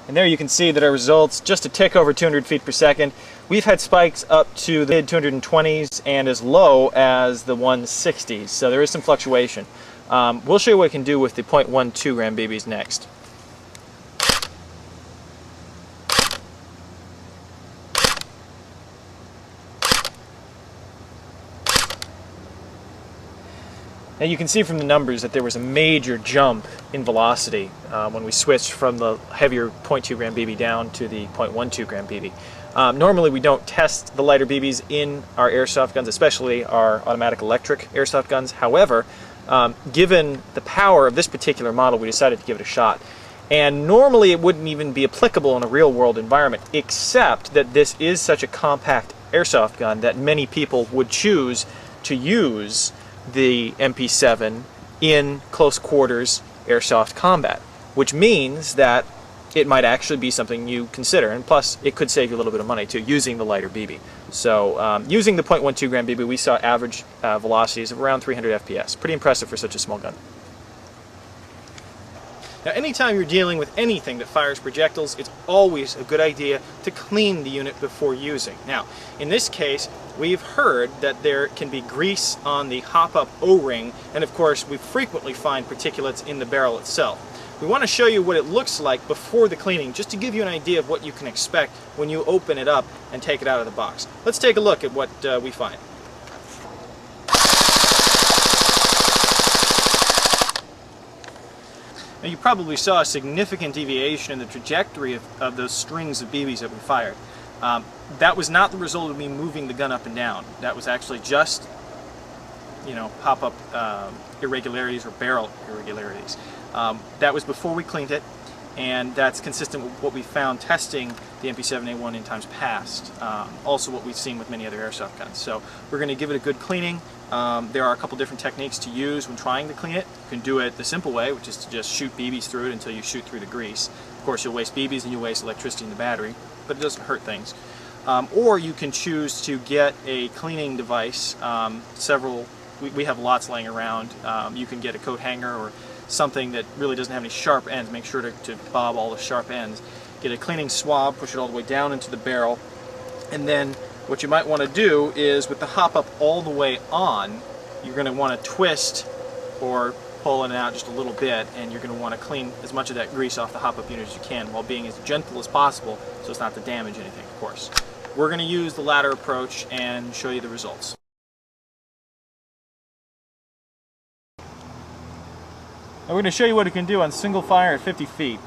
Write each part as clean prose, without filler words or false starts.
And there you can see that our results just a tick over 200 feet per second. We've had spikes up to the mid 220s and as low as the 160s, so there is some fluctuation. We'll show you what we can do with the .12 gram BBs next. Now you can see from the numbers that there was a major jump in velocity when we switched from the heavier .2 gram BB down to the .12 gram BB. Normally we don't test the lighter BBs in our airsoft guns, especially our automatic electric airsoft guns. However, given the power of this particular model, we decided to give it a shot. And normally it wouldn't even be applicable in a real world environment, except that this is such a compact airsoft gun that many people would choose to use the MP7 in close quarters airsoft combat, which means that it might actually be something you consider, and plus it could save you a little bit of money too, using the lighter BB. So using the .12 gram BB, we saw average velocities of around 300 FPS. Pretty impressive for such a small gun. Now, anytime you're dealing with anything that fires projectiles, it's always a good idea to clean the unit before using. Now, in this case, we've heard that there can be grease on the hop-up O-ring, and of course, we frequently find particulates in the barrel itself. We want to show you what it looks like before the cleaning, just to give you an idea of what you can expect when you open it up and take it out of the box. Let's take a look at what we find. Now, you probably saw a significant deviation in the trajectory of those strings of BBs that we fired. That was not the result of me moving the gun up and down. That was actually just, pop-up irregularities or barrel irregularities. That was before we cleaned it, and that's consistent with what we found testing the MP7A1 in times past. Also what we've seen with many other airsoft guns. So we're going to give it a good cleaning. There are a couple different techniques to use when trying to clean it. You can do it the simple way, which is to just shoot BBs through it until you shoot through the grease. Of course, you'll waste BBs and you waste electricity in the battery, but it doesn't hurt things. Or you can choose to get a cleaning device. We have lots laying around. You can get a coat hanger or something that really doesn't have any sharp ends. Make sure to bob all the sharp ends. Get a cleaning swab, push it all the way down into the barrel, and then what you might want to do is, with the hop up all the way on, you're going to want to twist or pull it out just a little bit, and you're going to want to clean as much of that grease off the hop up unit as you can while being as gentle as possible so as not to damage anything, of course. We're going to use the latter approach and show you the results. Now we're going to show you what it can do on single fire at 50 feet.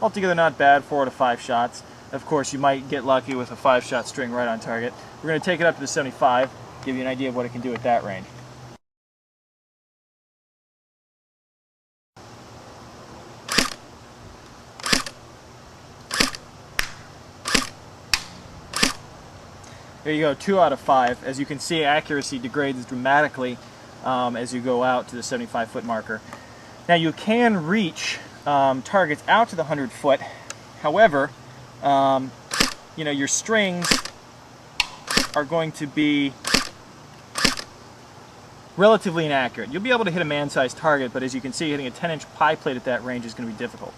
Altogether not bad, 4 to 5 shots. Of course, you might get lucky with a 5-shot string right on target. We're going to take it up to the 75, give you an idea of what it can do at that range. There you go, 2 out of 5. As you can see, accuracy degrades dramatically as you go out to the 75-foot marker. Now you can reach targets out to the 100-foot. However, your strings are going to be relatively inaccurate. You'll be able to hit a man-sized target, but as you can see, hitting a 10-inch pie plate at that range is going to be difficult.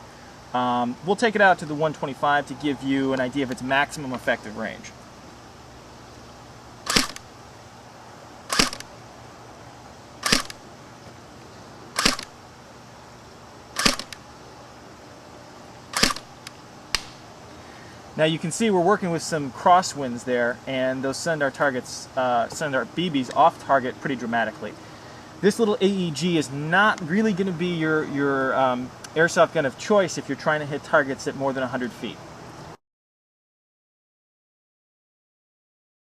We'll take it out to the 125 to give you an idea of its maximum effective range. Now you can see we're working with some crosswinds there, and those send our BBs off target pretty dramatically. This little AEG is not really going to be your airsoft gun of choice if you're trying to hit targets at more than 100 feet.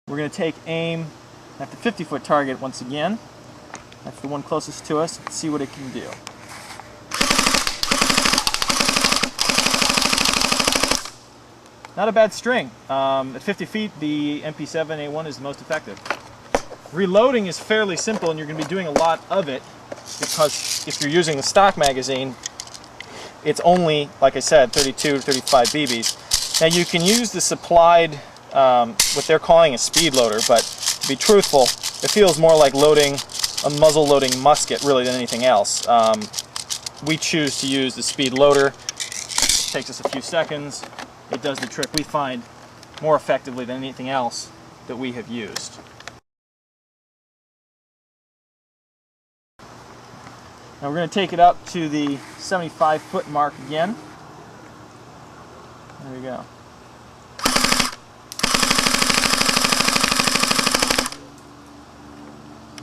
We're going to take aim at the 50-foot target once again. That's the one closest to us. Let's see what it can do. Not a bad string. At 50 feet, the MP7A1 is the most effective. Reloading is fairly simple, and you're going to be doing a lot of it because if you're using the stock magazine, it's only, like I said, 32 to 35 BBs. Now you can use the supplied, what they're calling a speed loader, but to be truthful, it feels more like loading a muzzle loading musket really than anything else. We choose to use the speed loader. It takes us a few seconds. It does the trick we find more effectively than anything else that we have used. Now we're going to take it up to the 75-foot mark again. There we go.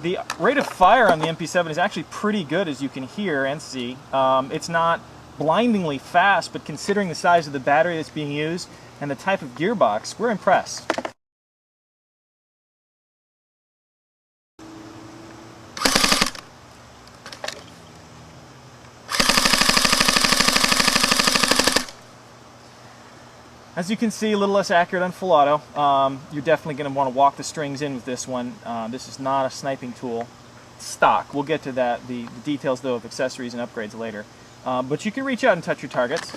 The rate of fire on the MP7 is actually pretty good, as you can hear and see. It's not blindingly fast, but considering the size of the battery that's being used and the type of gearbox, we're impressed. As you can see, a little less accurate on full auto. You're definitely going to want to walk the strings in with this one. This is not a sniping tool. It's stock. We'll get to that, the details though of accessories and upgrades later. But you can reach out and touch your targets.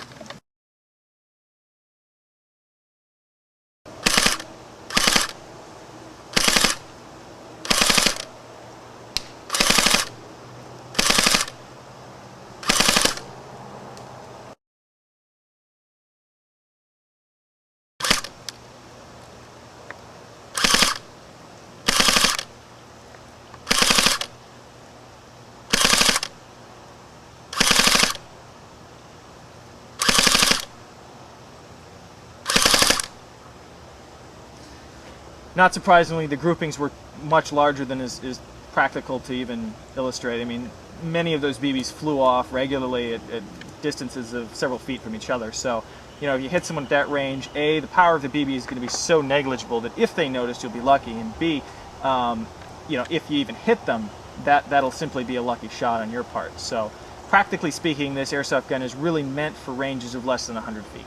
Not surprisingly, the groupings were much larger than is practical to even illustrate. I mean, many of those BBs flew off regularly at distances of several feet from each other. So, you know, if you hit someone at that range, A, the power of the BB is going to be so negligible that if they notice, you'll be lucky. And B, you know, if you even hit them, that'll simply be a lucky shot on your part. So, practically speaking, this airsoft gun is really meant for ranges of less than 100 feet.